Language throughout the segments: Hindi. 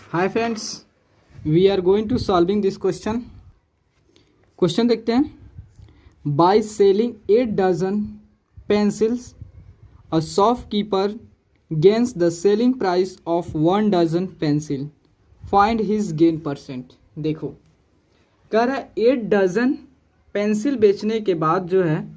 Hi friends, we are going to solving this question. Question देखते हैं। By selling 8 dozen pencils a shopkeeper gains the selling price of 1 dozen pencil, find his gain percent. देखो, कह रहा है 8 डजन पेंसिल बेचने के बाद जो है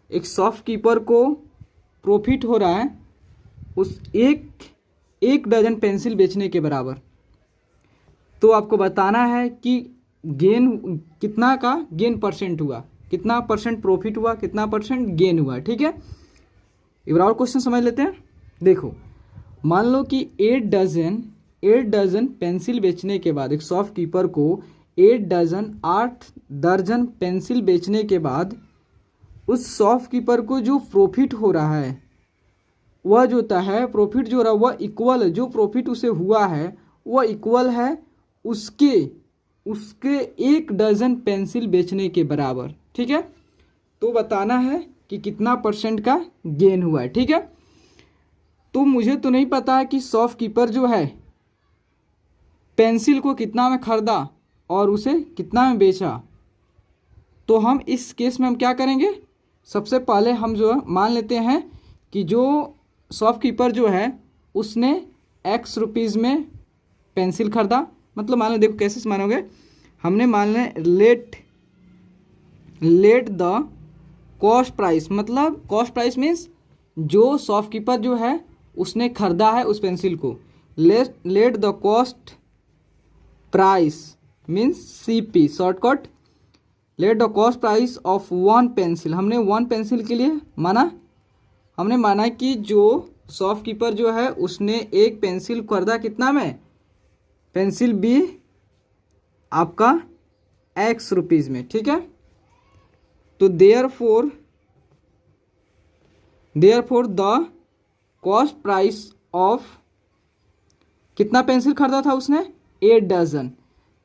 एक शॉपकीपर को प्रॉफिट हो रहा है उस एक डजन पेंसिल बेचने के बराबर। तो आपको बताना है कि गेन कितना का गेन परसेंट हुआ, कितना परसेंट प्रॉफिट हुआ, कितना परसेंट गेन हुआ। ठीक है, एक बार और क्वेश्चन समझ लेते हैं। देखो, मान लो कि 8 डजन पेंसिल बेचने के बाद एक शॉपकीपर को 8 दर्जन पेंसिल बेचने के बाद उस शॉपकीपर को जो प्रॉफिट हो रहा है वह जो होता है, प्रॉफिट जो हो रहा है वह इक्वल है, जो प्रॉफिट उसे हुआ है वह इक्वल है उसके 1 डजन पेंसिल बेचने के बराबर। ठीक है, तो बताना है कि कितना परसेंट का गेन हुआ है। ठीक है, तो मुझे तो नहीं पता है कि शॉपकीपर जो है पेंसिल को कितना में खरीदा और उसे कितना में बेचा। तो हम इस केस में हम क्या करेंगे, सबसे पहले हम जो मान लेते हैं कि जो शॉपकीपर जो है उसने X रुपीज़ में पेंसिल खरीदा। मतलब मान लो, देखो कैसे मानोगे, हमने मान लें लेट द कॉस्ट प्राइस, मतलब कॉस्ट प्राइस मीन्स जो शॉपकीपर जो है उसने खरीदा है उस पेंसिल को। Let the cost price means CP shortcut. Let the cost price of 1 pencil, हमने 1 पेंसिल के लिए माना, हमने माना कि जो शॉपकीपर जो है उसने एक पेंसिल खरीदा कितना में, पेंसिल B आपका X रुपीज़ में। ठीक है, तो therefore the cost price of कितना पेंसिल खरीदा था उसने, 8 डजन।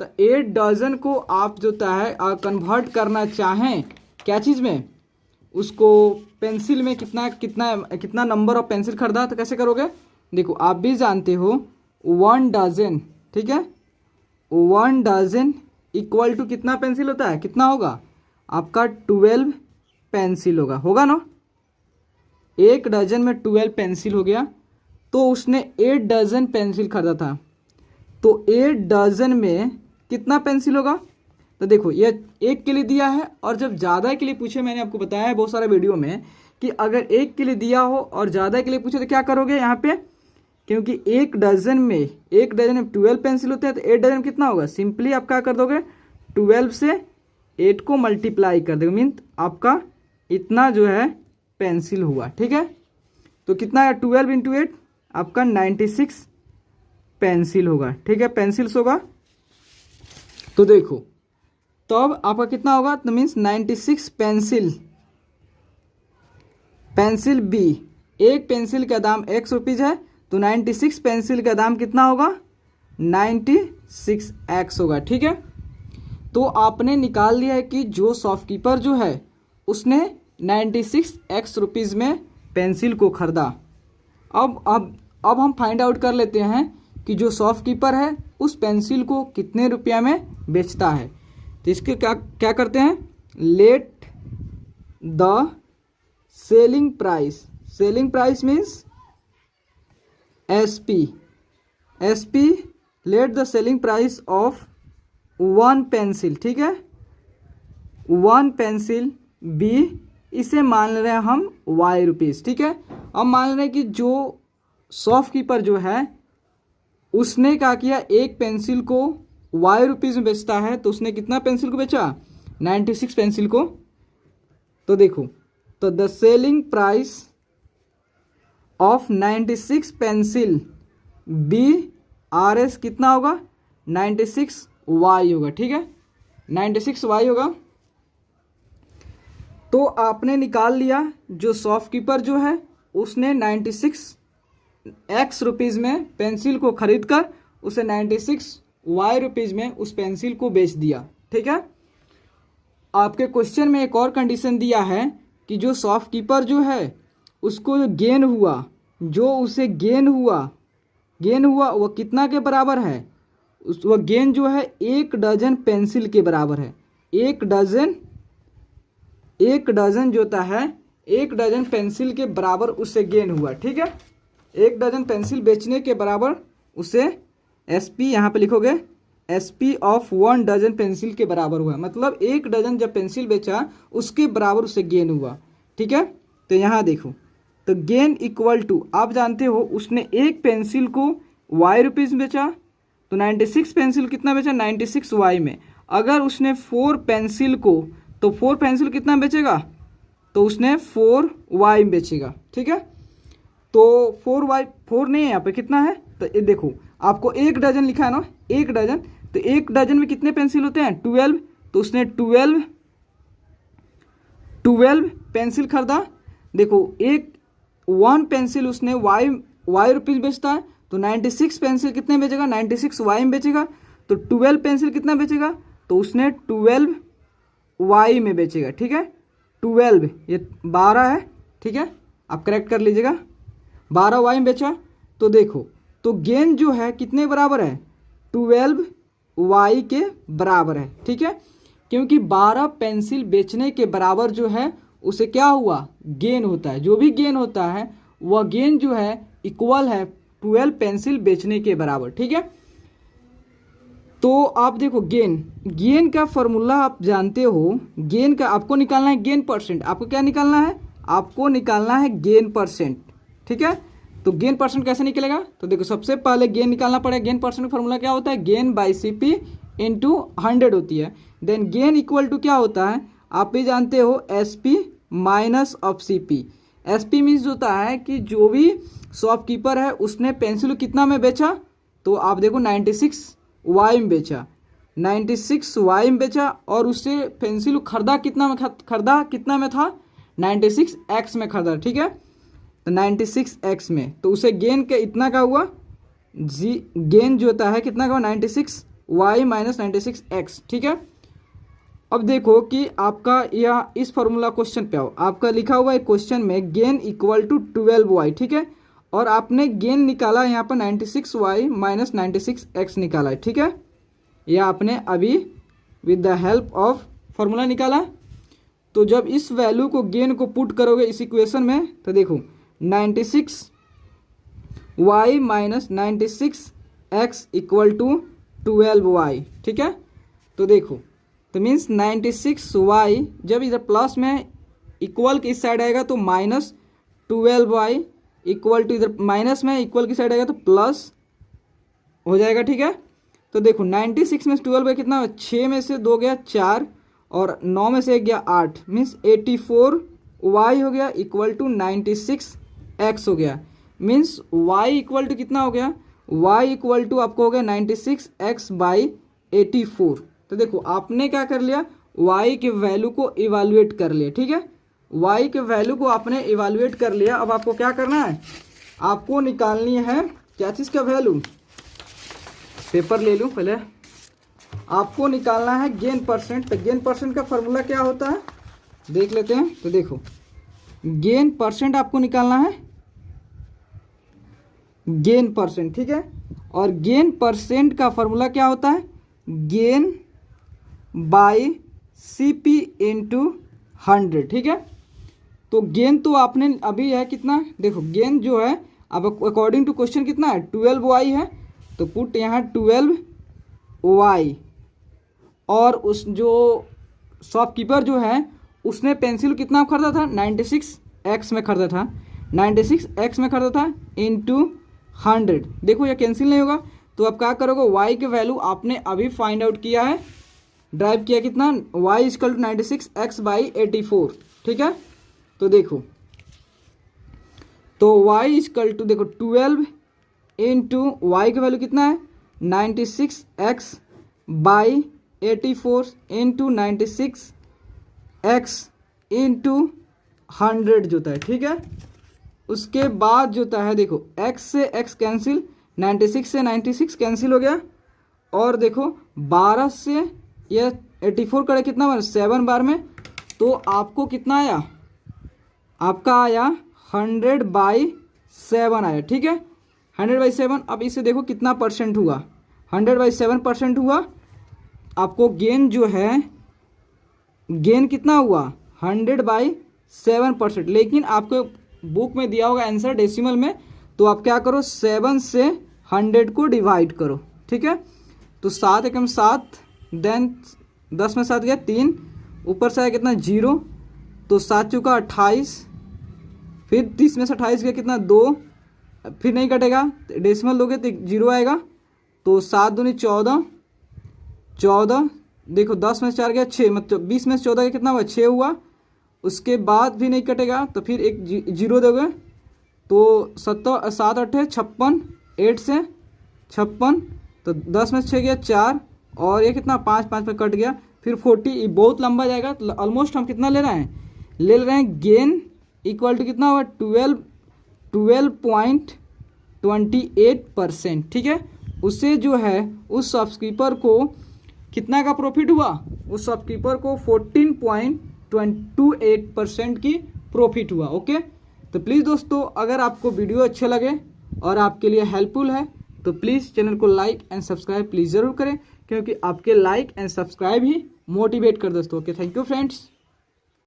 तो 8 डजन को आप जो है कन्वर्ट करना चाहें क्या चीज़ में, उसको पेंसिल में कितना नंबर ऑफ पेंसिल खरीदा, तो कैसे करोगे। देखो, आप भी जानते हो 1 डजन, ठीक है, 1 डजन इक्वल टू कितना पेंसिल होता है, कितना होगा आपका 12 पेंसिल होगा ना। 1 डजन में 12 पेंसिल हो गया, तो उसने 8 डजन पेंसिल खरीदा था, तो 8 डजन में कितना पेंसिल होगा। तो देखो, ये एक के लिए दिया है और जब ज़्यादा के लिए पूछे, मैंने आपको बताया है बहुत सारे वीडियो में कि अगर एक के लिए दिया हो और ज़्यादा के लिए पूछे तो क्या करोगे यहाँ पे, क्योंकि 1 डजन में 12 पेंसिल होते हैं, तो 8 डजन कितना होगा, सिंपली आप क्या कर दोगे 12 से 8 को मल्टीप्लाई कर दोगे, मीन्स आपका इतना जो है पेंसिल हुआ। ठीक है, तो कितना है 12 इंटू 8 आपका 96 पेंसिल होगा। ठीक है, पेंसिल्स होगा। तो देखो, तो अब आपका कितना होगा, तो मीन्स 96 पेंसिल B, एक पेंसिल का दाम X रुपीज़ है, तो 96 पेंसिल का दाम कितना होगा, 96X होगा। ठीक है, तो आपने निकाल लिया है कि जो शॉपकीपर जो है उसने 96X रुपीज़ में पेंसिल को खरीदा। अब हम फाइंड आउट कर लेते हैं कि जो शॉपकीपर है उस पेंसिल को कितने रुपया में बेचता है। तो इसके क्या करते हैं, let the selling price means SP let the selling price of 1 pencil. ठीक है, 1 पेंसिल B, इसे मान रहे हैं हम Y रुपीज़। ठीक है, अब मान रहे हैं कि जो शॉपकीपर जो है उसने क्या किया, एक पेंसिल को Y रुपीज़ में बेचता है, तो उसने कितना पेंसिल को बेचा, 96 पेंसिल को। तो देखो, तो the selling price of 96 pencil BRS कितना होगा, 96Y होगा। ठीक है, 96Y होगा। तो आपने निकाल लिया जो शॉपकीपर जो है उसने 96X रुपीज़ में पेंसिल को खरीद कर उसे 96Y रुपीज़ में उस पेंसिल को बेच दिया। ठीक है, आपके क्वेश्चन में एक और कंडीशन दिया है कि जो शॉपकीपर जो है उसको जो उसे गेन हुआ वो कितना के बराबर है, वह गेन जो है 1 डजन पेंसिल के बराबर है। 1 डजन जो होता है 1 डजन पेंसिल के बराबर उससे गेन हुआ। ठीक है, 1 डजन पेंसिल बेचने के बराबर उसे SP यहाँ पे लिखोगे SP ऑफ 1 डजन पेंसिल के बराबर हुआ, मतलब 1 डजन जब पेंसिल बेचा उसके बराबर उसे गेन हुआ। ठीक है, तो यहाँ देखो, तो गेन इक्वल टू, आप जानते हो उसने एक पेंसिल को Y रुपीज़ बेचा, तो 96 पेंसिल कितना बेचा 96 Y में। अगर उसने 4 पेंसिल को, तो 4 पेंसिल कितना बेचेगा, तो उसने 4 Y में बेचेगा। ठीक है, तो 4 नहीं है यहाँ पे, कितना है, तो ये देखो आपको 1 डजन लिखा है ना, 1 डजन, तो 1 डजन में कितने पेंसिल होते हैं 12, तो उसने 12 पेंसिल खरीदा। देखो 1 पेंसिल उसने Y रुपीज़ बेचता है, तो 96 पेंसिल कितने बेचेगा 96 Y में बेचेगा, तो 12 पेंसिल कितना बेचेगा, तो उसने 12 Y में बेचेगा। ठीक है, 12 ये 12 है। ठीक है, आप करेक्ट कर लीजिएगा, 12 Y में बेचा। तो देखो, तो गेन जो है कितने बराबर है 12 Y के बराबर है। ठीक है, क्योंकि 12 पेंसिल बेचने के बराबर जो है उसे क्या हुआ, गेन होता है। जो भी गेन होता है वह गेन जो है इक्वल है 12 पेंसिल बेचने के बराबर। ठीक है, तो आप देखो गेन का फॉर्मूला आप जानते हो, गेन का आपको निकालना है गेन परसेंट। आपको क्या निकालना है, आपको निकालना है गेन परसेंट। ठीक है, तो गेन परसेंट कैसे निकलेगा, तो देखो सबसे पहले गेन निकालना पड़ेगा। गेन परसेंट फॉर्मूला क्या होता है, गेन बाई CP इंटू 100 होती है। देन गेन इक्वल टू क्या होता है, आप भी जानते हो SP minus of CP। SP means होता है कि जो भी शॉपकीपर है उसने पेंसिल कितना में बेचा, तो आप देखो 96 Y में बेचा, 96 Y में बेचा, और उससे पेंसिल खरीदा कितना में था 96 X में खरीदा। ठीक है, तो 96 X में, तो उसे गेन के इतना का हुआ, गेन जो होता है कितना का हुआ 96 Y माइनस 96 X। ठीक है, अब देखो कि आपका यह इस फॉर्मूला क्वेश्चन पे आओ, आपका लिखा हुआ है क्वेश्चन में गेन इक्वल टू 12 Y। ठीक है, और आपने गेन निकाला यहाँ पर 96 Y माइनस 96 X निकाला है। ठीक है, यह आपने अभी with the help of formula निकाला। तो जब इस वैल्यू को गेन को पुट करोगे इस इक्वेशन में, तो देखो 96 Y minus 96 X equal to 12 Y। ठीक है, तो देखो, तो मीन्स 96 Y जब इधर प्लस में इक्वल की साइड आएगा तो माइनस 12 Y इक्वल टू, इधर माइनस में इक्वल की साइड आएगा तो प्लस हो जाएगा। ठीक है, तो देखो 96 में 12 का कितना, 6 में से 2 गया 4, और 9 में से 1 गया 8, मीन्स 84 Y हो गया इक्वल टू 96 X हो गया। मीन्स Y इक्वल टू कितना हो गया, Y इक्वल टू आपको हो गया 96 X बाई 84। तो देखो आपने क्या कर लिया, Y के वैल्यू को इवेलुएट कर लिया। ठीक है, Y के वैल्यू को आपने इवेलुएट कर लिया। अब आपको क्या करना है, आपको निकालनी है क्या चीज़ का वैल्यू, पेपर ले लूँ पहले, आपको निकालना है गेन परसेंट। तो गेन परसेंट का फॉर्मूला क्या होता है देख लेते हैं। तो देखो गेन परसेंट आपको निकालना है, गेन परसेंट। ठीक है, और गेन परसेंट का फॉर्मूला क्या होता है, गेन बाई CP इंटू 100। ठीक है, तो गेन तो आपने अभी है कितना, देखो गेन जो है अब अकॉर्डिंग टू क्वेश्चन कितना है 12 Y है, तो पुट यहाँ 12 Y, और उस जो शॉपकीपर जो है उसने पेंसिल कितना खरीदा था 96 X में खरीदा था, 96 X में खरीदा था इंटू 100। देखो यह कैंसिल नहीं होगा, तो आप क्या करोगे, Y के वैल्यू आपने अभी फाइंड आउट किया है, ड्राइव किया कितना, Y equal to 96 X by 84। ठीक है, तो देखो, तो Y इक्वल टू देखो 12 इंटू Y की वैल्यू कितना है 96 X by 84 into 96 X into 100 जो होता है। ठीक है, उसके बाद जो होता है देखो X से X कैंसिल, 96 से 96 कैंसिल हो गया, और देखो 12 से यह 84 करे कितना बार 7 बार में, तो आपको कितना आया, आपका आया 100/7 आया। ठीक है, 100/7। अब इसे देखो कितना परसेंट हुआ, 100/7% हुआ। आपको गेन जो है, गेन कितना हुआ 100/7%। लेकिन आपको बुक में दिया होगा आंसर डेसिमल में, तो आप क्या करो 7 से 100 को डिवाइड करो, ठीक है। तो 7 एकम 7, देन 10 में 7 गया 3, ऊपर से आया कितना 0, तो 7 चौका 28, फिर 30 में से 28 गया कितना 2, फिर नहीं कटेगा, डेसिमल दोगे तो 0 आएगा, तो 7 दूनी 14, 14 देखो 10 में से 4 गया 6, मतलब 20 में से 14 गया कितना हुआ 6 हुआ। उसके बाद भी नहीं कटेगा तो फिर एक 0 दोगे, तो 7 8 56, 8 से 56, तो 10 में से 6 गया 4, और ये कितना 5 5 पे कट गया, फिर 40, ये बहुत लंबा जाएगा। तो ऑलमोस्ट हम कितना ले रहे हैं, ले रहे हैं गेन इक्वल टू कितना हुआ 12.28%, ठीक है। उससे जो है उस शॉपकीपर को कितना का प्रॉफिट हुआ, उस शॉपकीपर को 14.28% की प्रॉफिट हुआ। ओके, तो प्लीज़ दोस्तों अगर आपको वीडियो अच्छे लगे और आपके लिए हेल्पफुल है तो प्लीज़ चैनल को लाइक एंड सब्सक्राइब प्लीज़ ज़रूर करें, क्योंकि आपके like and subscribe he motivate कर दोस्तों। Okay, thank you friends.